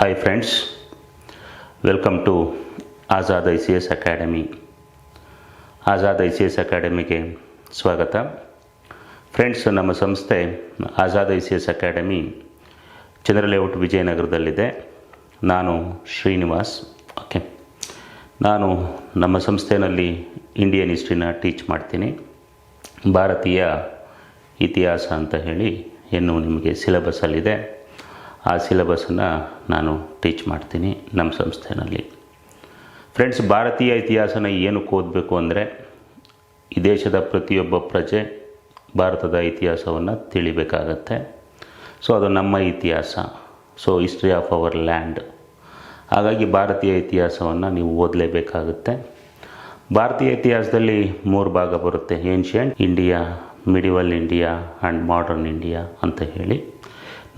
Hi friends, welcome to Azad ICS Academy. Azad I C S ಅಕಾಡೆಮಿಗೆ ಸ್ವಾಗತ. Friends, ನಮ್ಮ ಸಂಸ್ಥೆ Azad I C S academy Chandra layout ವಿಜಯನಗರದಲ್ಲಿದೆ. ನಾನು ಶ್ರೀನಿವಾಸ್. ನಾನು ನಮ್ಮ ಸಂಸ್ಥೆಯಲ್ಲಿ ಇಂಡಿಯನ್ ಹಿಸ್ಟ್ರಿನ ಟೀಚ್ ಮಾಡ್ತೀನಿ. ಭಾರತೀಯ ಇತಿಹಾಸ ಅಂತ ಹೇಳಿ ಏನು ನಿಮಗೆ ಸಿಲೆಬಸ್ಸಲ್ಲಿದೆ, ಆ ಸಿಲೆಬಸ್ಸನ್ನು ನಾನು ಟೀಚ್ ಮಾಡ್ತೀನಿ ನಮ್ಮ ಸಂಸ್ಥೆಯಲ್ಲಿ. ಫ್ರೆಂಡ್ಸ್, ಭಾರತೀಯ ಇತಿಹಾಸನ ಏನಕ್ಕೆ ಓದಬೇಕು ಅಂದರೆ, ಈ ದೇಶದ ಪ್ರತಿಯೊಬ್ಬ ಪ್ರಜೆ ಭಾರತದ ಇತಿಹಾಸವನ್ನು ತಿಳಿಬೇಕಾಗತ್ತೆ. ಸೊ ಅದು ನಮ್ಮ ಇತಿಹಾಸ, so history of our land. ಹಾಗಾಗಿ ಭಾರತೀಯ ಇತಿಹಾಸವನ್ನು ನೀವು ಓದಲೇಬೇಕಾಗುತ್ತೆ. ಭಾರತೀಯ ಇತಿಹಾಸದಲ್ಲಿ 3 ಭಾಗ ಬರುತ್ತೆ: ancient India, medieval India and modern India ಅಂತ ಹೇಳಿ.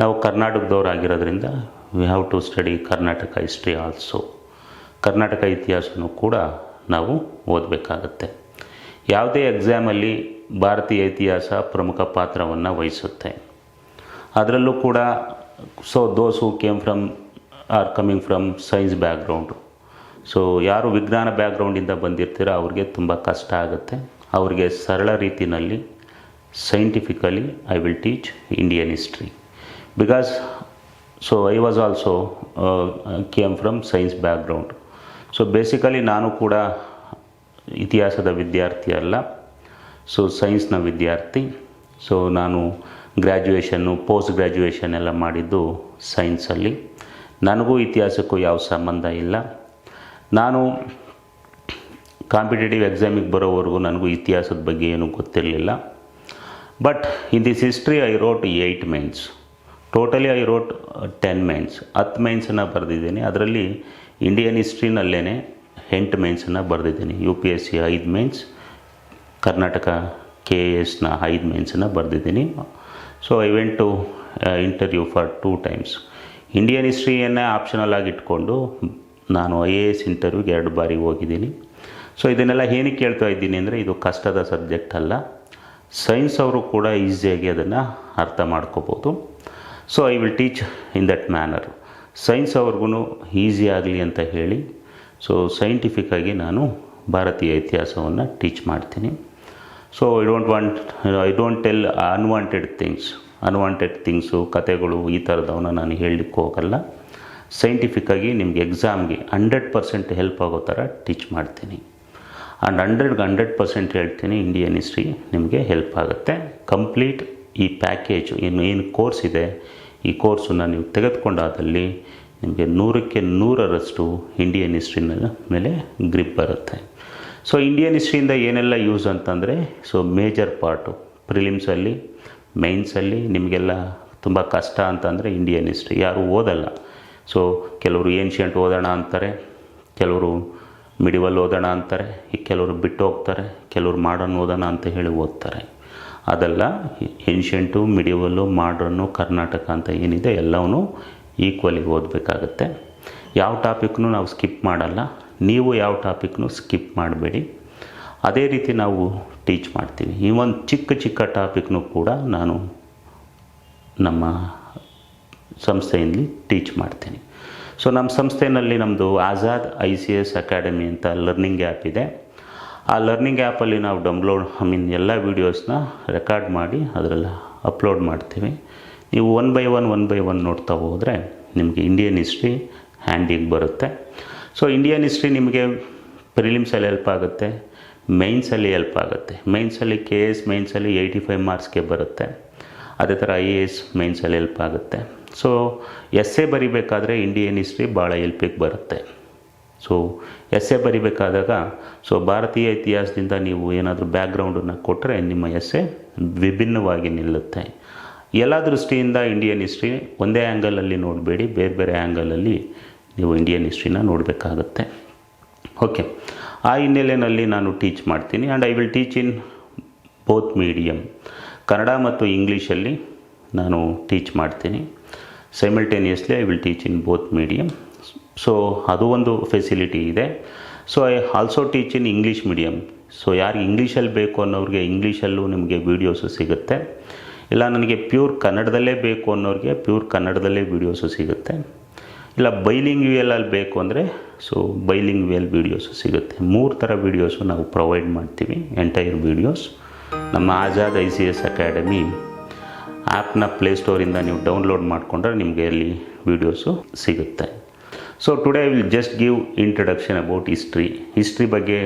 ನಾವು ಕರ್ನಾಟಕದವರಾಗಿರೋದ್ರಿಂದ we have to study Karnataka history also. Karnataka ಇತಿಹಾಸನೂ ಕೂಡ ನಾವು ಓದಬೇಕಾಗತ್ತೆ. ಯಾವುದೇ ಎಕ್ಸಾಮಲ್ಲಿ ಭಾರತೀಯ ಇತಿಹಾಸ ಪ್ರಮುಖ ಪಾತ್ರವನ್ನು ವಹಿಸುತ್ತೆ. ಅದರಲ್ಲೂ ಕೂಡ those who came from are coming from science background. So ಯಾರು ವಿಜ್ಞಾನ ಬ್ಯಾಕ್ಗ್ರೌಂಡಿಂದ ಬಂದಿರ್ತೀರೋ ಅವ್ರಿಗೆ ತುಂಬ ಕಷ್ಟ ಆಗುತ್ತೆ. ಅವ್ರಿಗೆ ಸರಳ ರೀತಿಯಲ್ಲಿ scientifically I will teach Indian history because I was also came from science background. So basically ನಾನು ಕೂಡ ಇತಿಹಾಸದ ವಿದ್ಯಾರ್ಥಿ ಅಲ್ಲ, ಸೈನ್ಸ್ನ ವಿದ್ಯಾರ್ಥಿ. ನಾನು ಗ್ರ್ಯಾಜುಯೇಷನ್ನು, ಪೋಸ್ಟ್ ಗ್ರ್ಯಾಜುಯೇಷನ್ ಎಲ್ಲ ಮಾಡಿದ್ದು ಸೈನ್ಸಲ್ಲಿ. ನನಗೂ ಇತಿಹಾಸಕ್ಕೂ ಯಾವ ಸಂಬಂಧ ಇಲ್ಲ. ನಾನು ಕಾಂಪಿಟೇಟಿವ್ ಎಕ್ಸಾಮಿಗೆ ಬರೋವರೆಗೂ ನನಗೂ ಇತಿಹಾಸದ ಬಗ್ಗೆ ಏನೂ ಗೊತ್ತಿರಲಿಲ್ಲ. But in this history I wrote 8 mains. Totally I wrote 10 mains. 10 ಮೇನ್ಸನ್ನು ಬರೆದಿದ್ದೀನಿ. ಅದರಲ್ಲಿ ಇಂಡಿಯನ್ ಹಿಸ್ಟ್ರಿನಲ್ಲೇ 8 ಮೇನ್ಸನ್ನು ಬರೆದಿದ್ದೀನಿ. UPSC 5 ಮೇನ್ಸ್, ಕರ್ನಾಟಕ KASನ 5 ಮೇನ್ಸನ್ನು ಬರೆದಿದ್ದೀನಿ. I went to interview for 2 times. Indian ಹಿಸ್ಟ್ರಿಯನ್ನೇ ಆಪ್ಷನಲ್ ಆಗಿ ಇಟ್ಕೊಂಡು ನಾನು IAS ಇಂಟರ್ವ್ಯೂಗೆ 2 ಬಾರಿ ಹೋಗಿದ್ದೀನಿ. ಇದನ್ನೆಲ್ಲ ಏನಕ್ಕೆ ಹೇಳ್ತಾ ಇದ್ದೀನಿ ಅಂದರೆ, ಇದು ಕಷ್ಟದ ಸಬ್ಜೆಕ್ಟ್ ಅಲ್ಲ. ಸೈನ್ಸ್ ಅವರು ಕೂಡ ಈಸಿಯಾಗಿ ಅದನ್ನು ಅರ್ಥ ಮಾಡ್ಕೋಬೋದು. I will teach in that manner. Science ಅವ್ರಿಗೂ ಈಸಿ ಆಗಲಿ ಅಂತ ಹೇಳಿ ಸೈಂಟಿಫಿಕ್ಕಾಗಿ ನಾನು ಭಾರತೀಯ ಇತಿಹಾಸವನ್ನು ಟೀಚ್ ಮಾಡ್ತೀನಿ. I don't tell unwanted things, ಕತೆಗಳು ಈ ಥರದವನ್ನ ನಾನು ಹೇಳಲಿಕ್ಕೆ ಹೋಗಲ್ಲ. ಸೈಂಟಿಫಿಕ್ಕಾಗಿ ನಿಮಗೆ ಎಕ್ಸಾಮ್ಗೆ 100% ಹೆಲ್ಪ್ ಆಗೋ ಥರ ಟೀಚ್ ಮಾಡ್ತೀನಿ. ಆ್ಯಂಡ್ 100% ಹೇಳ್ತೀನಿ, ಇಂಡಿಯನ್ ಹಿಸ್ಟ್ರಿ ನಿಮಗೆ ಹೆಲ್ಪ್ ಆಗುತ್ತೆ. ಕಂಪ್ಲೀಟ್ ಈ ಪ್ಯಾಕೇಜ್ ಏನು ಕೋರ್ಸ್ ಇದೆ, ಈ ಕೋರ್ಸನ್ನು ನೀವು ತೆಗೆದುಕೊಂಡಾದಲ್ಲಿ ನಿಮಗೆ 100ಕ್ಕೆ 100ರಷ್ಟು ಇಂಡಿಯನ್ ಹಿಸ್ಟ್ರಿನ ಮೇಲೆ ಗ್ರಿಪ್ ಬರುತ್ತೆ. ಇಂಡಿಯನ್ ಹಿಸ್ಟ್ರಿಯಿಂದ ಏನೆಲ್ಲ ಯೂಸ್ ಅಂತಂದರೆ, ಮೇಜರ್ ಪಾರ್ಟು ಪ್ರಿಲಿಮ್ಸಲ್ಲಿ, ಮೈನ್ಸಲ್ಲಿ ನಿಮಗೆಲ್ಲ ತುಂಬ ಕಷ್ಟ ಅಂತಂದರೆ ಇಂಡಿಯನ್ ಹಿಸ್ಟ್ರಿ ಯಾರು ಓದಲ್ಲ. ಕೆಲವರು ಏನ್ಷಿಯಂಟ್ ಓದೋಣ ಅಂತಾರೆ, ಕೆಲವರು ಮಿಡಿವಲ್ ಓದೋಣ ಅಂತಾರೆ, ಕೆಲವರು ಬಿಟ್ಟು ಹೋಗ್ತಾರೆ, ಕೆಲವರು ಮಾಡರ್ನ್ ಓದೋಣ ಅಂತ ಹೇಳಿ ಓದ್ತಾರೆ. ಅದೆಲ್ಲ ಏನ್ಷಿಯಂಟು, ಮಿಡಿವಲ್ಲು, ಮಾಡ್ರನ್ನು, ಕರ್ನಾಟಕ ಅಂತ ಏನಿದೆ ಎಲ್ಲವೂ ಈಕ್ವಲಿ ಓದಬೇಕಾಗತ್ತೆ. ಯಾವ ಟಾಪಿಕ್ನೂ ನಾವು ಸ್ಕಿಪ್ ಮಾಡಲ್ಲ. ನೀವು ಯಾವ ಟಾಪಿಕ್ನೂ ಸ್ಕಿಪ್ ಮಾಡಬೇಡಿ. ಅದೇ ರೀತಿ ನಾವು ಟೀಚ್ ಮಾಡ್ತೀವಿ. ಈ ಒಂದು ಚಿಕ್ಕ ಟಾಪಿಕ್ನೂ ಕೂಡ ನಾನು ನಮ್ಮ ಸಂಸ್ಥೆಯಲ್ಲಿ ಟೀಚ್ ಮಾಡ್ತೀನಿ. ನಮ್ಮ ಸಂಸ್ಥೆಯಲ್ಲಿ ನಮ್ಮದು ಆಜಾದ್ ICS ಅಕಾಡೆಮಿ ಅಂತ ಲರ್ನಿಂಗ್ ಆ್ಯಪ್ ಇದೆ. ಆ ಲರ್ನಿಂಗ್ ಆ್ಯಪಲ್ಲಿ ನಾವು ಎಲ್ಲ ವೀಡಿಯೋಸ್ನ ರೆಕಾರ್ಡ್ ಮಾಡಿ ಅದರಲ್ಲಿ ಅಪ್ಲೋಡ್ ಮಾಡ್ತೀವಿ. ನೀವು ಒನ್ ಬೈ ಒನ್ ನೋಡ್ತಾ ಹೋದರೆ ನಿಮಗೆ ಇಂಡಿಯನ್ ಹಿಸ್ಟ್ರಿ ಹ್ಯಾಂಡಿಗೆ ಬರುತ್ತೆ. ಇಂಡಿಯನ್ ಹಿಸ್ಟ್ರಿ ನಿಮಗೆ ಪ್ರಿಲಿಮ್ಸಲ್ಲಿ ಹೆಲ್ಪ್ ಆಗುತ್ತೆ, ಮೈನ್ಸಲ್ಲಿ ಹೆಲ್ಪ್ ಆಗುತ್ತೆ. ಮೈನ್ಸಲ್ಲಿ KS ಮೈನ್ಸಲ್ಲಿ 85 ಮಾರ್ಕ್ಸ್ಗೆ ಬರುತ್ತೆ. ಅದೇ ಥರ IAS ಮೈನ್ಸಲ್ಲಿ ಹೆಲ್ಪ್ ಆಗುತ್ತೆ. ಎಸ್ಸೆ ಬರಿಬೇಕಾದ್ರೆ ಇಂಡಿಯನ್ ಹಿಸ್ಟ್ರಿ ಭಾಳ ಹೆಲ್ಪಿಗೆ ಬರುತ್ತೆ. ಎಸ್ಸೆ ಬರಿಬೇಕಾದಾಗ ಭಾರತೀಯ ಇತಿಹಾಸದಿಂದ ನೀವು ಏನಾದರೂ ಬ್ಯಾಕ್ಗ್ರೌಂಡನ್ನು ಕೊಟ್ಟರೆ ನಿಮ್ಮ ಎಸ್ಸೆ ವಿಭಿನ್ನವಾಗಿ ನಿಲ್ಲುತ್ತೆ. ಎಲ್ಲ ದೃಷ್ಟಿಯಿಂದ ಇಂಡಿಯನ್ ಹಿಸ್ಟ್ರಿ ಒಂದೇ ಆ್ಯಂಗಲಲ್ಲಿ ನೋಡಬೇಡಿ, ಬೇರೆ ಬೇರೆ ಆ್ಯಂಗಲಲ್ಲಿ ನೀವು ಇಂಡಿಯನ್ ಹಿಸ್ಟ್ರಿನ ನೋಡಬೇಕಾಗತ್ತೆ. ಆ ಹಿನ್ನೆಲೆಯಲ್ಲಿ ನಾನು ಟೀಚ್ ಮಾಡ್ತೀನಿ. And I will teach in both medium, Kannada ಮತ್ತು ಇಂಗ್ಲೀಷಲ್ಲಿ ನಾನು ಟೀಚ್ ಮಾಡ್ತೀನಿ. Simultaneously I will teach in both medium. ಅದು ಒಂದು ಫೆಸಿಲಿಟಿ ಇದೆ. I also teach in English medium. ಯಾರಿಗೆ ಇಂಗ್ಲೀಷಲ್ಲಿ ಬೇಕು ಅನ್ನೋರಿಗೆ ಇಂಗ್ಲೀಷಲ್ಲೂ ನಿಮಗೆ ವೀಡಿಯೋಸು ಸಿಗುತ್ತೆ. ಇಲ್ಲ ನನಗೆ ಪ್ಯೂರ್ ಕನ್ನಡದಲ್ಲೇ ಬೇಕು ಅನ್ನೋರಿಗೆ ಪ್ಯೂರ್ ಕನ್ನಡದಲ್ಲೇ ವೀಡಿಯೋಸು ಸಿಗುತ್ತೆ. ಇಲ್ಲ ಬೈಲಿಂಗ್ಯುಯಲಲ್ಲಿ ಬೇಕು ಅಂದರೆ ಸೊ ಬೈಲಿಂಗ್ಯುಯಲ್ ವೀಡಿಯೋಸು ಸಿಗುತ್ತೆ. 3 ಥರ ವೀಡಿಯೋಸು ನಾವು ಪ್ರೊವೈಡ್ ಮಾಡ್ತೀವಿ, ಎಂಟೈರ್ ವೀಡಿಯೋಸ್. ನಮ್ಮ ಆಜಾದ್ ICS ಅಕಾಡೆಮಿ ಆ್ಯಪ್ನ ಪ್ಲೇಸ್ಟೋರಿಂದ ನೀವು ಡೌನ್ಲೋಡ್ ಮಾಡಿಕೊಂಡ್ರೆ ನಿಮಗೆ ಅಲ್ಲಿ ವೀಡಿಯೋಸು ಸಿಗುತ್ತೆ. So today I will just give introduction about history ಬಗ್ಗೆ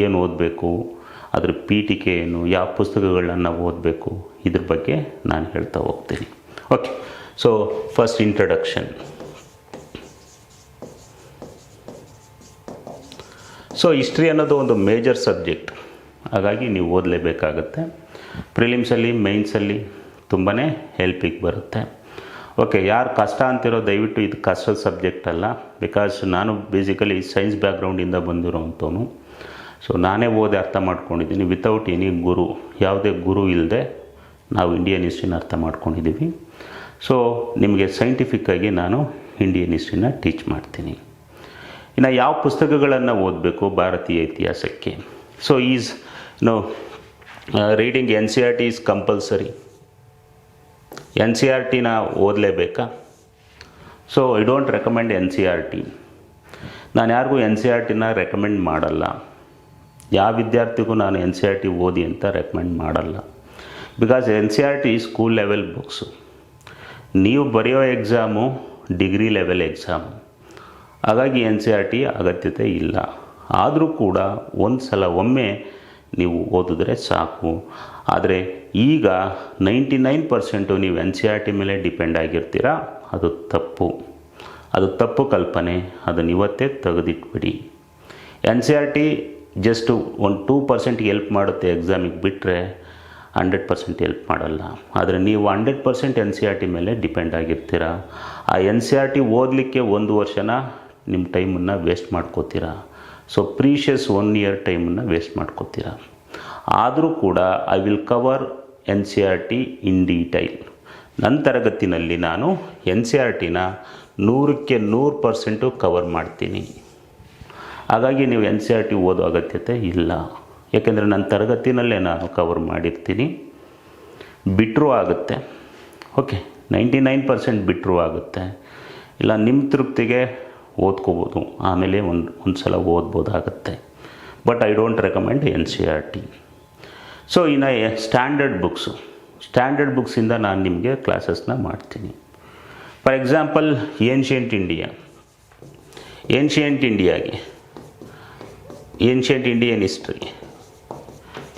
ಏನು ಓದಬೇಕು, ಅದ್ರ ಪೀಠಿಕೆ ಏನು, ಯಾವ ಪುಸ್ತಕಗಳನ್ನು ಓದಬೇಕು, ಇದ್ರ ಬಗ್ಗೆ ನಾನು ಹೇಳ್ತಾ ಹೋಗ್ತೀನಿ. Okay, so first introduction. So history ಅನ್ನೋದು ಒಂದು ಮೇಜರ್ ಸಬ್ಜೆಕ್ಟ್, ಹಾಗಾಗಿ ನೀವು ಓದಲೇಬೇಕಾಗತ್ತೆ. ಪ್ರಿಲಿಮ್ಸಲ್ಲಿ ಮೇನ್ಸಲ್ಲಿ ತುಂಬಾ ಹೆಲ್ಪಿಗೆ ಬರುತ್ತೆ. ಓಕೆ, ಯಾರು ಕಷ್ಟ ಅಂತಿರೋ ದಯವಿಟ್ಟು ಇದು ಕಷ್ಟದ ಸಬ್ಜೆಕ್ಟ್ ಅಲ್ಲ. ಬಿಕಾಸ್ ನಾನು ಬೇಸಿಕಲಿ ಸೈನ್ಸ್ ಬ್ಯಾಕ್ಗ್ರೌಂಡಿಂದ ಬಂದಿರೋವಂಥವನು. ಸೊ ನಾನೇ ಓದಿ ಅರ್ಥ ಮಾಡ್ಕೊಂಡಿದ್ದೀನಿ. ವಿತೌಟ್ ಎನಿ ಗುರು, ಯಾವುದೇ ಗುರು ಇಲ್ಲದೆ ನಾವು ಇಂಡಿಯನ್ ಹಿಸ್ಟ್ರಿನ ಅರ್ಥ ಮಾಡ್ಕೊಂಡಿದ್ದೀವಿ. ಸೊ ನಿಮಗೆ ಸೈಂಟಿಫಿಕ್ಕಾಗಿ ನಾನು ಇಂಡಿಯನ್ ಹಿಸ್ಟ್ರಿನ ಟೀಚ್ ಮಾಡ್ತೀನಿ. ಇನ್ನು ಯಾವ ಪುಸ್ತಕಗಳನ್ನು ಓದಬೇಕು ಭಾರತೀಯ ಇತಿಹಾಸಕ್ಕೆ? So reading NCERT is compulsory. NCERTನ ಓದಲೇಬೇಕಾ? So I don't recommend NCERT. ನಾನು ಯಾರಿಗೂ NCERTನ ರೆಕಮೆಂಡ್ ಮಾಡಲ್ಲ. ಯಾವ ವಿದ್ಯಾರ್ಥಿಗೂ ನಾನು NCERT ಓದಿ ಅಂತ ರೆಕಮೆಂಡ್ ಮಾಡಲ್ಲ. Because NCERT school level books. ನೀವು ಬರೆಯೋ ಎಕ್ಸಾಮು ಡಿಗ್ರಿ ಲೆವೆಲ್ ಎಕ್ಸಾಮು, ಹಾಗಾಗಿ NCERT ಅಗತ್ಯತೆ ಇಲ್ಲ. ಆದರೂ ಕೂಡ ಒಮ್ಮೆ ನೀವು ಓದಿದ್ರೆ ಸಾಕು. ಆದರೆ ಈಗ 99% ನೀವು NCERT ಮೇಲೆ ಡಿಪೆಂಡ್ ಆಗಿರ್ತೀರ. ಅದು ತಪ್ಪು ಕಲ್ಪನೆ. ಅದನ್ನು ಇವತ್ತೇ ತೆಗೆದಿಟ್ಬಿಡಿ. NCERT ಜಸ್ಟ್ 2% ಹೆಲ್ಪ್ ಮಾಡುತ್ತೆ ಎಕ್ಸಾಮಿಗೆ, ಬಿಟ್ಟರೆ 100% ಹೆಲ್ಪ್ ಮಾಡಲ್ಲ. ಆದರೆ ನೀವು 100% NCERT ಮೇಲೆ ಡಿಪೆಂಡ್ ಆಗಿರ್ತೀರ. ಆ NCERT ಓದಲಿಕ್ಕೆ 1 ವರ್ಷನ ನಿಮ್ಮ ಟೈಮನ್ನು ವೇಸ್ಟ್ ಮಾಡ್ಕೋತೀರ. ಸೊ ಪ್ರೀಷಿಯಸ್ 1 ಇಯರ್ ಟೈಮನ್ನು ವೇಸ್ಟ್ ಮಾಡ್ಕೋತೀರ. ಆದರೂ ಕೂಡ I will cover NCERT in detail. ನನ್ನ ತರಗತಿನಲ್ಲಿ ನಾನು NCERTನ 100ಕ್ಕೆ 100% ಕವರ್ ಮಾಡ್ತೀನಿ. ಹಾಗಾಗಿ ನೀವು NCERT ಓದೋ ಅಗತ್ಯತೆ ಇಲ್ಲ. ಯಾಕೆಂದರೆ ನನ್ನ ತರಗತಿನಲ್ಲೇ ನಾನು ಕವರ್ ಮಾಡಿರ್ತೀನಿ. ಬಿಟ್ಟರೂ ಆಗುತ್ತೆ. ಓಕೆ, 99% ಬಿಟ್ಟರೂ ಆಗುತ್ತೆ. ಇಲ್ಲ ನಿಮ್ಮ ತೃಪ್ತಿಗೆ ಓದ್ಕೋಬೋದು, ಆಮೇಲೆ ಒಂದು ಸಲ ಓದ್ಬೋದಾಗತ್ತೆ. But I don't recommend NCERT. So ಇನ್ನು ಸ್ಟ್ಯಾಂಡರ್ಡ್ ಬುಕ್ಸಿಂದ ನಾನು ನಿಮಗೆ ಕ್ಲಾಸಸ್ನ ಮಾಡ್ತೀನಿ. For example ancient Indian history,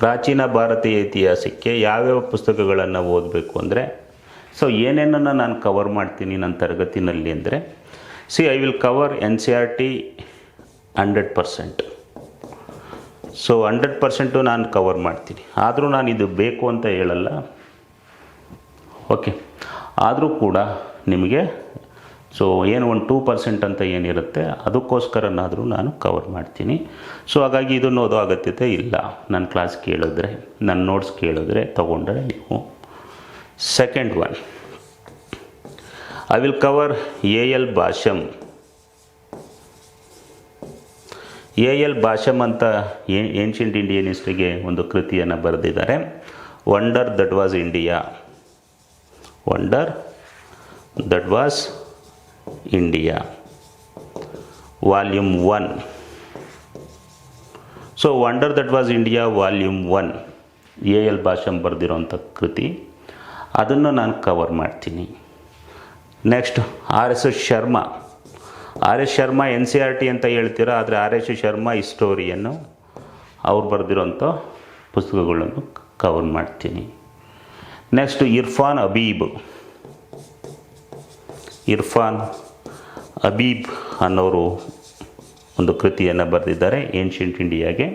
ಪ್ರಾಚೀನ ಭಾರತೀಯ ಇತಿಹಾಸಕ್ಕೆ ಯಾವ್ಯಾವ ಪುಸ್ತಕಗಳನ್ನು ಓದಬೇಕು ಅಂದರೆ, ಸೊ ಏನೇನನ್ನು ನಾನು ಕವರ್ ಮಾಡ್ತೀನಿ ನನ್ನ ತರಗತಿನಲ್ಲಿ ಅಂದರೆ, I will cover NCERT 100%. So 100% ನಾನು ಕವರ್ ಮಾಡ್ತೀನಿ. ಆದರೂ ನಾನು ಇದು ಬೇಕು ಅಂತ ಹೇಳಲ್ಲ. ಓಕೆ, ಆದರೂ ಕೂಡ ನಿಮಗೆ ಸೊ ಏನು ಒಂದು 2% ಅಂತ ಏನಿರುತ್ತೆ ಅದಕ್ಕೋಸ್ಕರನಾದರೂ ನಾನು ಕವರ್ ಮಾಡ್ತೀನಿ. ಸೊ ಹಾಗಾಗಿ ಇದನ್ನು ಓದೋ ಅಗತ್ಯತೆ ಇಲ್ಲ. ನನ್ನ ಕ್ಲಾಸ್ ಕೇಳಿದ್ರೆ, ನನ್ನ ನೋಟ್ಸ್ ಕೇಳಿದ್ರೆ ತೊಗೊಂಡ್ರೆ ನೀವು. Second one, I will cover A.L. ಭಾಷಮ್ ಅಂತ ಏನ್ಷಿಯಂಟ್ ಇಂಡಿಯನ್ ಹಿಸ್ಟ್ರಿಗೆ ಒಂದು ಕೃತಿಯನ್ನು ಬರೆದಿದ್ದಾರೆ. Wonder that was India volume 1. So wonder that was India volume 1 A.L. ಭಾಷಮ್ ಬರೆದಿರೋಂಥ ಕೃತಿ, ಅದನ್ನು ನಾನು ಕವರ್ ಮಾಡ್ತೀನಿ. Next R.S. ಶರ್ಮಾ NCERT ಅಂತ ಹೇಳ್ತೀರ, ಆದರೆ R.S. ಶರ್ಮಾ ಹಿಸ್ಟೋರಿಯನ್ನು ಅವ್ರು ಬರೆದಿರೋಂಥ ಪುಸ್ತಕಗಳನ್ನು ಕವರ್ ಮಾಡ್ತೀನಿ. ನೆಕ್ಸ್ಟ್ ಇರ್ಫಾನ್ ಅಬೀಬ್ ಅನ್ನೋರು ಒಂದು ಕೃತಿಯನ್ನು ಬರೆದಿದ್ದಾರೆ ಏನ್ಷಿಯಂಟ್ ಇಂಡಿಯಾಗೆ.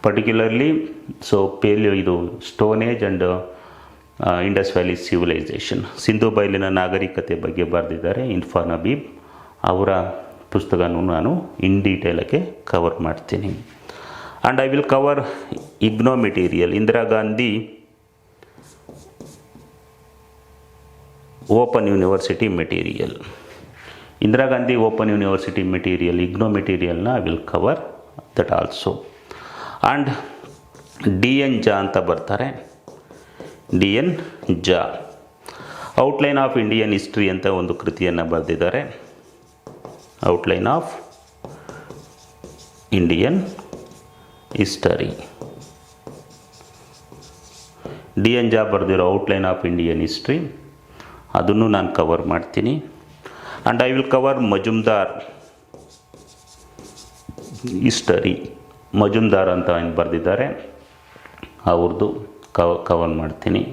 ಪರ್ಟಿಕ್ಯುಲರ್ಲಿ ಸೊ ಇದು stone age and Indus valley civilisation, Sindhu ಬಯಲಿನ ನಾಗರಿಕತೆ ಬಗ್ಗೆ ಬರೆದಿದ್ದಾರೆ ಇರ್ಫಾನ್ ಅಬೀಬ್. ಅವರ ಪುಸ್ತಕನೂ ನಾನು ಇನ್ ಡೀಟೇಲಾಗಿ ಕವರ್ ಮಾಡ್ತೀನಿ. And I will cover IGNOU material, Indira Gandhi open university material, IGNOU ಮೆಟೀರಿಯಲ್ನ I will cover that also. And D.N. Jha ಅಂತ ಬರ್ತಾರೆ, D.N. Jha outline of Indian history ಅಂತ ಒಂದು ಕೃತಿಯನ್ನು ಬರೆದಿದ್ದಾರೆ. Outline of Indian history. D N Jha ಬರೆದಿರೋ outline of Indian history ಅದನ್ನು ನಾನು ಕವರ್ ಮಾಡ್ತೀನಿ. And I will cover Majumdar history. Majumdar ಅಂತ ಏನು ಬರೆದಿದ್ದಾರೆ ಅವ್ರದ್ದು ಕವರ್ ಮಾಡ್ತೀನಿ.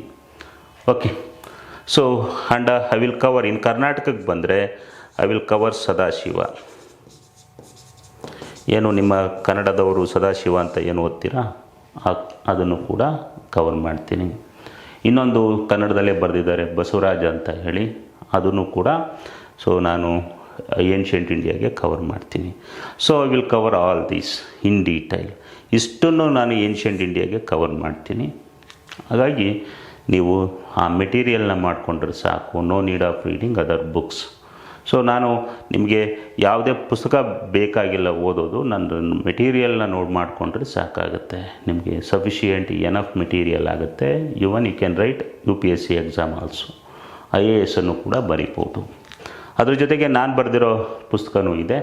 Okay. So and I will cover in ಕರ್ನಾಟಕಕ್ಕೆ ಬಂದರೆ ಐ ವಿಲ್ ಕವರ್ ಸದಾಶಿವ. ಏನು ನಿಮ್ಮ ಕನ್ನಡದವರು ಸದಾಶಿವ ಅಂತ ಏನು ಓದ್ತೀರಾ ಅದನ್ನು ಕೂಡ ಕವರ್ ಮಾಡ್ತೀನಿ. ಇನ್ನೊಂದು ಕನ್ನಡದಲ್ಲೇ ಬರೆದಿದ್ದಾರೆ ಬಸವರಾಜ ಅಂತ ಹೇಳಿ, ಅದನ್ನು ಕೂಡ ಸೊ ನಾನು ಏನ್ಷಿಯಂಟ್ ಇಂಡಿಯಾಗೆ ಕವರ್ ಮಾಡ್ತೀನಿ. So I will cover all these in detail. ಇಷ್ಟನ್ನು ನಾನು ಏನ್ಷಿಯಂಟ್ ಇಂಡಿಯಾಗೆ ಕವರ್ ಮಾಡ್ತೀನಿ. ಹಾಗಾಗಿ ನೀವು ಆ ಮೆಟೀರಿಯಲ್ನ ಮಾಡಿಕೊಂಡ್ರೆ ಸಾಕು. No need of reading other books. So ನಾನು ನಿಮಗೆ ಯಾವುದೇ ಪುಸ್ತಕ ಬೇಕಾಗಿಲ್ಲ ಓದೋದು, ನನ್ನ ಮೆಟೀರಿಯಲ್ನ ನೋಡಿ ಮಾಡಿಕೊಂಡ್ರೆ ಸಾಕಾಗುತ್ತೆ. ನಿಮಗೆ ಸಫಿಷಿಯೆಂಟ್ ಎನಫ್ ಮೆಟೀರಿಯಲ್ ಆಗುತ್ತೆ. Even you can write UPSC exam also. IAS ಅನ್ನು ಕೂಡ ಬರೀಬೋದು. ಅದ್ರ ಜೊತೆಗೆ ನಾನು ಬರೆದಿರೋ ಪುಸ್ತಕನೂ ಇದೆ.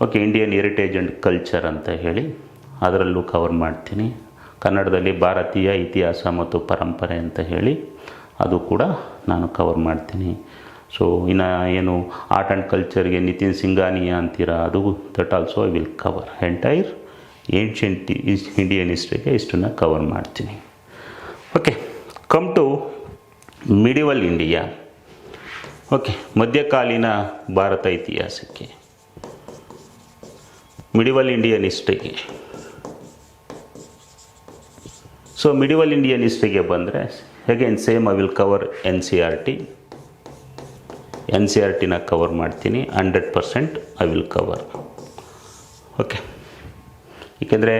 Okay, Indian heritage and culture ಅಂತ ಹೇಳಿ ಅದರಲ್ಲೂ ಕವರ್ ಮಾಡ್ತೀನಿ. ಕನ್ನಡದಲ್ಲಿ ಭಾರತೀಯ ಇತಿಹಾಸ ಮತ್ತು ಪರಂಪರೆ ಅಂತ ಹೇಳಿ ಅದು ಕೂಡ ನಾನು ಕವರ್ ಮಾಡ್ತೀನಿ. ಸೊ ಇನ್ನು ಏನು ಆರ್ಟ್ ಆ್ಯಂಡ್ ಕಲ್ಚರ್ಗೆ ನಿತಿನ್ ಸಿಂಘಾನಿಯಾ ಅಂತೀರಾ, ಅದು that also I will cover. Entire ancient Indian ಹಿಸ್ಟ್ರಿಗೆ ಇಷ್ಟನ್ನು ಕವರ್ ಮಾಡ್ತೀನಿ. Okay, come to medieval India. Okay, ಮಧ್ಯಕಾಲೀನ ಭಾರತ ಇತಿಹಾಸಕ್ಕೆ, ಮಿಡಿವಲ್ ಇಂಡಿಯನ್ ಹಿಸ್ಟ್ರಿಗೆ. ಸೊ ಮಿಡಿವಲ್ ಇಂಡಿಯನ್ ಹಿಸ್ಟ್ರಿಗೆ ಬಂದರೆ again same I will cover NCERTನ ಕವರ್ ಮಾಡ್ತೀನಿ. 100% ಐ ವಿಲ್ ಕವರ್. ಓಕೆ, ಏಕೆಂದರೆ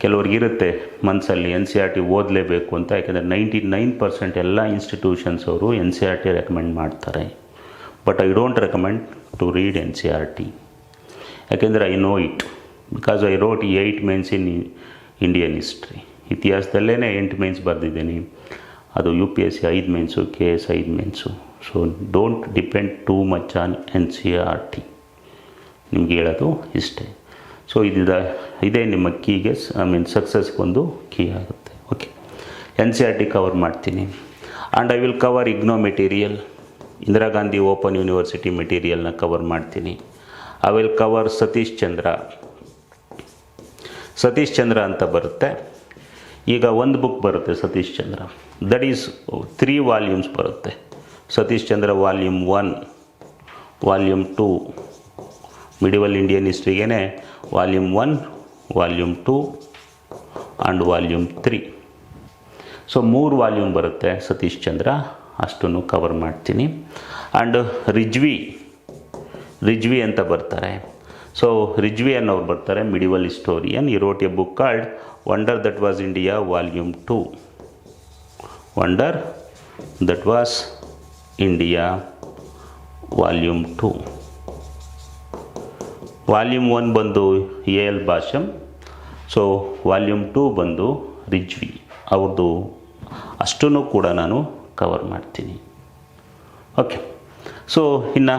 ಕೆಲವ್ರಿಗಿರುತ್ತೆ ಮನಸ್ಸಲ್ಲಿ NCERT ಓದಲೇಬೇಕು ಅಂತ. ಯಾಕೆಂದರೆ 99% ಎಲ್ಲ ಇನ್ಸ್ಟಿಟ್ಯೂಷನ್ಸ್ ಅವರು NCERT ರೆಕಮೆಂಡ್ ಮಾಡ್ತಾರೆ. But I don't recommend to read NCERT. ಯಾಕೆಂದರೆ I know it because I wrote 8 mains in Indian history. ಇತಿಹಾಸದಲ್ಲೇ 8 ಮೇನ್ಸ್ ಬರೆದಿದ್ದೀನಿ. ಅದು UPSC 5 mains, KS 5 mains. So don't depend too much on NCERT. ನಿಮ್ಗೆ ಹೇಳೋದು ಇಷ್ಟೇ. ಸೊ ಇದೇ ನಿಮ್ಮ ಕೀಗೆ ಸಕ್ಸಸ್ಗೊಂದು ಕೀ ಆಗುತ್ತೆ. ಓಕೆ, NCERT ಕವರ್ ಮಾಡ್ತೀನಿ. And I will cover IGNOU material, Indira Gandhi open university ಮೆಟೀರಿಯಲ್ನ ಕವರ್ ಮಾಡ್ತೀನಿ. I will cover Satish Chandra ಅಂತ ಬರುತ್ತೆ. ಈಗ ಒಂದು ಬುಕ್ ಬರುತ್ತೆ Satish Chandra, that is 3 volumes ಬರುತ್ತೆ. Satish Chandra volume 1, volume 2, medieval Indian ಹಿಸ್ಟ್ರಿಗೇ volume 1, volume 2 and volume 3. So 3 volume ಬರುತ್ತೆ ಸತೀಶ್ ಚಂದ್ರ, ಅಷ್ಟನ್ನು ಕವರ್ ಮಾಡ್ತೀನಿ. ಆ್ಯಂಡ್ ರಿಜ್ವಿ ಅಂತ ಬರ್ತಾರೆ. ಸೊ ರಿಜ್ವಿ ಅನ್ನೋರು ಬರ್ತಾರೆ, ಮಿಡಿವಲ್ ಹಿಸ್ಟೋರಿಯನ್. ಈ wrote A book called wonder that was India volume 2. Wonder that was India volume 2. Volume 1 ಬಂದು AL ಭಾಷಂ. ಸೊ ವಾಲ್ಯೂಮ್ 2 ಬಂದು ರಿಜ್ವಿ ಅವ್ರದ್ದು. ಅಷ್ಟನ್ನು ಕೂಡ ನಾನು ಕವರ್ ಮಾಡ್ತೀನಿ. ಓಕೆ, ಸೊ ಇನ್ನು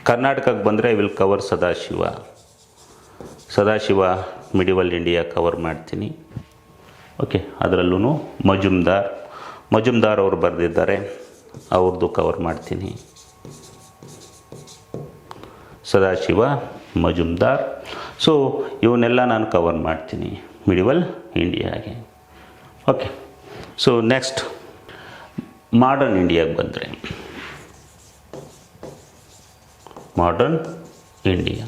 ಕರ್ನಾಟಕಕ್ಕೆ ಬಂದರೆ I will cover Sadashiva medieval India cover ಮಾಡ್ತೀನಿ. ಓಕೆ, ಅದರಲ್ಲೂ ಮಜುಮ್ದಾರ್ ಅವರು ಬರೆದಿದ್ದಾರೆ, ಅವ್ರದ್ದು ಕವರ್ ಮಾಡ್ತೀನಿ. ಸದಾಶಿವ, ಮಜುಮ್ದಾರ್. ಸೊ ಇವನ್ನೆಲ್ಲ ನಾನು ಕವರ್ ಮಾಡ್ತೀನಿ ಮಿಡಿವಲ್ ಇಂಡಿಯಾಗೆ. ಓಕೆ, ಸೊ ನೆಕ್ಸ್ಟ್ ಮಾಡರ್ನ್ ಇಂಡಿಯಾಗೆ ಬಂದರೆ, ಮಾಡರ್ನ್ ಇಂಡಿಯಾ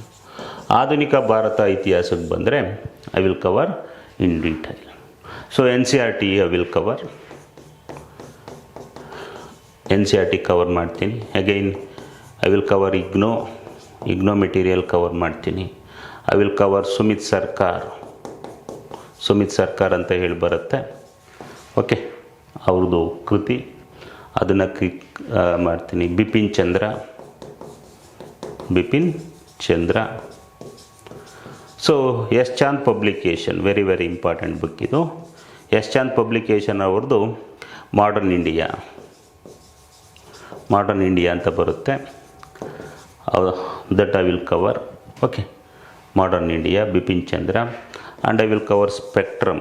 ಆಧುನಿಕ ಭಾರತ ಇತಿಹಾಸಕ್ಕೆ ಬಂದರೆ I will cover in detail. So NCERT I will cover. NCERT cover ಮಾಡ್ತೀನಿ. Again I will cover IGNOU material cover ಮಾಡ್ತೀನಿ. I will cover Sumit Sarkar ಅಂತ ಹೇಳಿ ಬರುತ್ತೆ. ಓಕೆ, ಅವ್ರದ್ದು ಕೃತಿ ಅದನ್ನು ಮಾಡ್ತೀನಿ. Bipin Chandra. So S Chand publication, very important book ಇದು. ಎಸ್ ಚಾಂದ್ ಪಬ್ಲಿಕೇಶನ್ ಅವ್ರದ್ದು ಮಾಡರ್ನ್ ಇಂಡಿಯಾ ಅಂತ ಬರುತ್ತೆ. that I will cover. Okay, modern India, Bipin Chandra, and I will cover spectrum.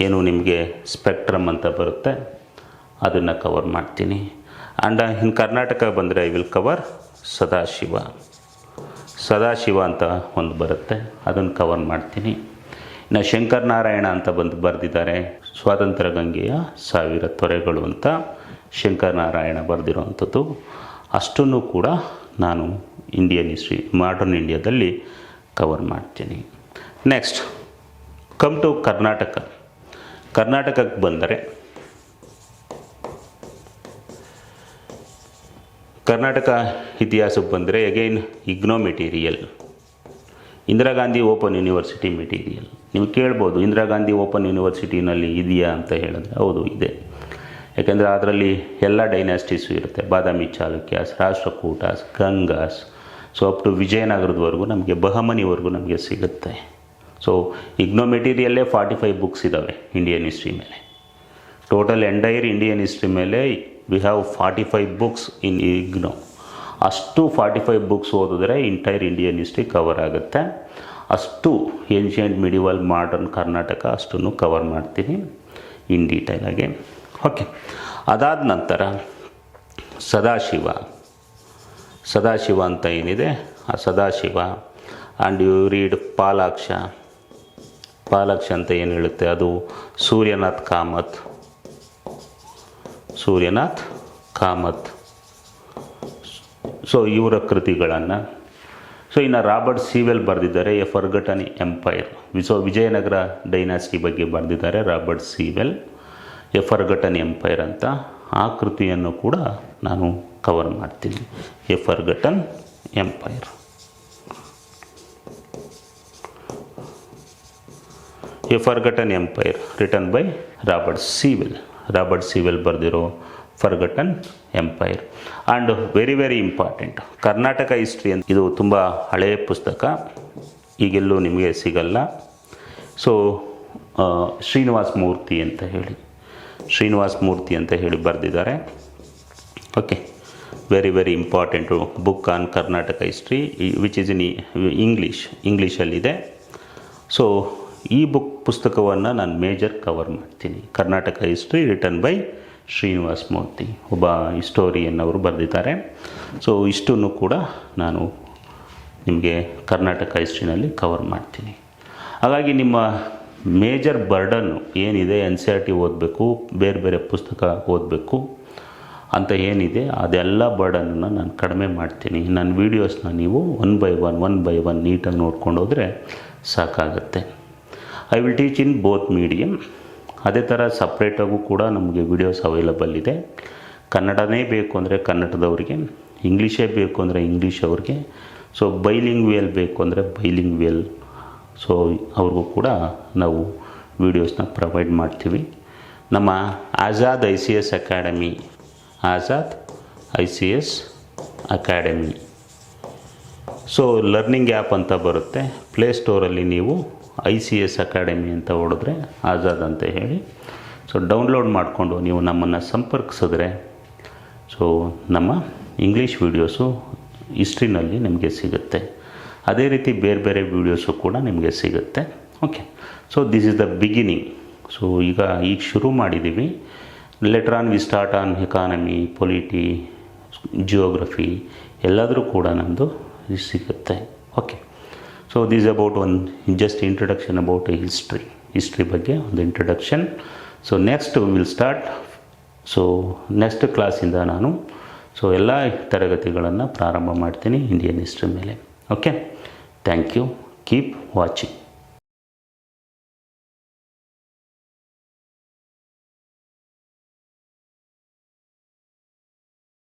ಏನು ನಿಮಗೆ ಸ್ಪೆಕ್ಟ್ರಮ್ ಅಂತ ಬರುತ್ತೆ ಅದನ್ನು ಕವರ್ ಮಾಡ್ತೀನಿ. ಆ್ಯಂಡ್ ಇನ್ ಕರ್ನಾಟಕ ಬಂದರೆ ಐ ವಿಲ್ ಕವರ್ ಸದಾಶಿವ ಅಂತ ಒಂದು ಬರುತ್ತೆ, ಅದನ್ನು ಕವರ್ ಮಾಡ್ತೀನಿ. ಇನ್ನು ಶಂಕರನಾರಾಯಣ ಅಂತ ಬರೆದಿದ್ದಾರೆ, ಸ್ವಾತಂತ್ರ್ಯ ಗಂಗೆಯ 1000 ತೊರೆಗಳು ಅಂತ ಶಂಕರನಾರಾಯಣ ಬರೆದಿರೋವಂಥದ್ದು. ಅಷ್ಟನ್ನು ಕೂಡ ನಾನು ಇಂಡಿಯನ್ ಹಿಸ್ಟ್ರಿ ಮಾಡರ್ನ್ ಇಂಡಿಯಾದಲ್ಲಿ ಕವರ್ ಮಾಡ್ತೀನಿ. ನೆಕ್ಸ್ಟ್ ಕಮ್ ಟು ಕರ್ನಾಟಕಕ್ಕೆ ಬಂದರೆ ಕರ್ನಾಟಕ ಇತಿಹಾಸಕ್ಕೆ ಬಂದರೆ again IGNOU material, Indira Gandhi open university material. ನೀವು ಕೇಳ್ಬೋದು ಇಂದಿರಾ ಗಾಂಧಿ ಓಪನ್ ಯೂನಿವರ್ಸಿಟಿನಲ್ಲಿ ಇದೆಯಾ ಅಂತ ಹೇಳಿದ್ರೆ ಹೌದು ಇದೆ. ಯಾಕೆಂದರೆ ಅದರಲ್ಲಿ ಎಲ್ಲ ಡೈನಾಸ್ಟೀಸು ಇರುತ್ತೆ, Badami Chalukyas, Rashtrakutas, Gangas, so up to ವಿಜಯನಗರದವರೆಗೂ ನಮಗೆ ಬಹಮನಿವರೆಗೂ ನಮಗೆ ಸಿಗುತ್ತೆ. ಸೊ ಇಗ್ನೋ ಮೆಟೀರಿಯಲ್ಲೇ 45 ಬುಕ್ಸ್ ಇದ್ದಾವೆ ಇಂಡಿಯನ್ ಹಿಸ್ಟ್ರಿ ಮೇಲೆ. ಟೋಟಲ್ ಎಂಟೈರ್ ಇಂಡಿಯನ್ ಹಿಸ್ಟ್ರಿ ಮೇಲೆ we have 45 books in IGNOU. ಅಷ್ಟು 45 ಬುಕ್ಸ್ ಓದಿದ್ರೆ ಇಂಟೈರ್ ಇಂಡಿಯನ್ ಹಿಸ್ಟ್ರಿ ಕವರ್ ಆಗುತ್ತೆ. ಅಷ್ಟು ಏನ್ಷಿಯಂಟ್, ಮಿಡಿವಲ್, ಮಾಡರ್ನ್ ಕರ್ನಾಟಕ ಅಷ್ಟನ್ನು ಕವರ್ ಮಾಡ್ತೀನಿ ಇನ್ ಡೀಟೇಲಾಗಿ. ಓಕೆ, ಅದಾದ ನಂತರ ಸದಾಶಿವ ಅಂತ ಏನಿದೆ ಆ Sadashiva and you read Palaksha ಅಂತ ಏನು ಹೇಳುತ್ತೆ, ಅದು ಸೂರ್ಯನಾಥ್ ಕಾಮತ್. ಸೊ ಇವರ ಕೃತಿಗಳನ್ನು. ಸೊ ಇನ್ನು ರಾಬರ್ಟ್ ಸೀವೆಲ್ ಬರೆದಿದ್ದಾರೆ a forgotten empire. So Vijayanagara dynasty ಬಗ್ಗೆ ಬರೆದಿದ್ದಾರೆ Robert Sewell, a forgotten empire ಅಂತ. ಆ ಕೃತಿಯನ್ನು ಕೂಡ ನಾನು ಕವರ್ ಮಾಡ್ತೀನಿ, a forgotten empire. A forgotten empire written by Robert Sewell ಬರೆದಿರೋ forgotten empire. And very very important, Karnataka history ಅಂತ ಇದು ತುಂಬ ಹಳೆಯ ಪುಸ್ತಕ, ಈಗೆಲ್ಲೂ ನಿಮಗೆ ಸಿಗಲ್ಲ. ಸೊ ಶ್ರೀನಿವಾಸ್ ಮೂರ್ತಿ ಅಂತ ಹೇಳಿ ಬರೆದಿದ್ದಾರೆ. Okay, very very important book on Karnataka history which is in ಇಂಗ್ಲೀಷಲ್ಲಿದೆ. ಸೊ ಈ ಪುಸ್ತಕವನ್ನು ನಾನು ಮೇಜರ್ ಕವರ್ ಮಾಡ್ತೀನಿ. Karnataka history written by Srinivas Murthy, ಒಬ್ಬ ಹಿಸ್ಟೋರಿಯನ್ ಅವರು ಬರೆದಿದ್ದಾರೆ. ಸೊ ಇಷ್ಟನ್ನು ಕೂಡ ನಾನು ನಿಮಗೆ ಕರ್ನಾಟಕ ಹಿಸ್ಟ್ರಿನಲ್ಲಿ ಕವರ್ ಮಾಡ್ತೀನಿ. ಹಾಗಾಗಿ ನಿಮ್ಮ ಮೇಜರ್ ಬರ್ಡನ್ನು ಏನಿದೆ, NCERT ಓದಬೇಕು, ಬೇರೆ ಬೇರೆ ಪುಸ್ತಕ ಓದಬೇಕು ಅಂತ ಏನಿದೆ ಅದೆಲ್ಲ ಬರ್ಡನನ್ನು ನಾನು ಕಡಿಮೆ ಮಾಡ್ತೀನಿ. ನನ್ನ ವೀಡಿಯೋಸ್ನ ನೀವು ಒನ್ ಬೈ ಒನ್ ನೀಟಾಗಿ ನೋಡ್ಕೊಂಡು ಹೋದರೆ ಸಾಕಾಗುತ್ತೆ. I will teach in both medium. ಅದೇ ಥರ ಸಪ್ರೇಟಾಗೂ ಕೂಡ ನಮಗೆ ವಿಡಿಯೋಸ್ ಅವೈಲಬಲ್ ಇದೆ. ಕನ್ನಡನೇ ಬೇಕು ಅಂದರೆ ಕನ್ನಡದವ್ರಿಗೆ, ಇಂಗ್ಲೀಷೇ ಬೇಕು ಅಂದರೆ ಇಂಗ್ಲೀಷ್ ಅವ್ರಿಗೆ, ಸೊ ಬೈಲಿಂಗ್ವೇಲ್ ಬೇಕು ಅಂದರೆ ಬೈಲಿಂಗ್ವೇಲ್, ಸೊ ಅವ್ರಿಗೂ ಕೂಡ ನಾವು ವೀಡಿಯೋಸ್ನ ಪ್ರೊವೈಡ್ ಮಾಡ್ತೀವಿ. ನಮ್ಮ Azad ICS academy so learning app ಅಂತ ಬರುತ್ತೆ, ಪ್ಲೇಸ್ಟೋರಲ್ಲಿ ನೀವು ICS ಅಕಾಡೆಮಿ ಅಂತ ಹೊಡೆದ್ರೆ ಆಜಾದ್ ಅಂತ ಹೇಳಿ ಸೊ ಡೌನ್ಲೋಡ್ ಮಾಡಿಕೊಂಡು ನೀವು ನಮ್ಮನ್ನು ಸಂಪರ್ಕಿಸಿದ್ರೆ ಸೊ ನಮ್ಮ ಇಂಗ್ಲೀಷ್ ವೀಡಿಯೋಸು ಹಿಸ್ಟ್ರಿನಲ್ಲಿ ನಿಮಗೆ ಸಿಗುತ್ತೆ. ಅದೇ ರೀತಿ ಬೇರೆ ಬೇರೆ ವೀಡಿಯೋಸು ಕೂಡ ನಿಮಗೆ ಸಿಗುತ್ತೆ. Okay, so this is the beginning. So ಈಗ ಶುರು ಮಾಡಿದ್ದೀವಿ. Letter on we start on economy, polity, geography ಎಲ್ಲಾದರೂ ಕೂಡ ನಮ್ಮದು ಸಿಗುತ್ತೆ. Okay, so this about just introduction about history ಬಗ್ಗೆ ಒಂದು introduction. So next will start. So next ಕ್ಲಾಸಿಂದ ನಾನು ಸೊ ಎಲ್ಲ ತರಗತಿಗಳನ್ನು ಪ್ರಾರಂಭ ಮಾಡ್ತೀನಿ ಇಂಡಿಯನ್ ಹಿಸ್ಟ್ರಿ ಮೇಲೆ. Okay, thank you, keep watching.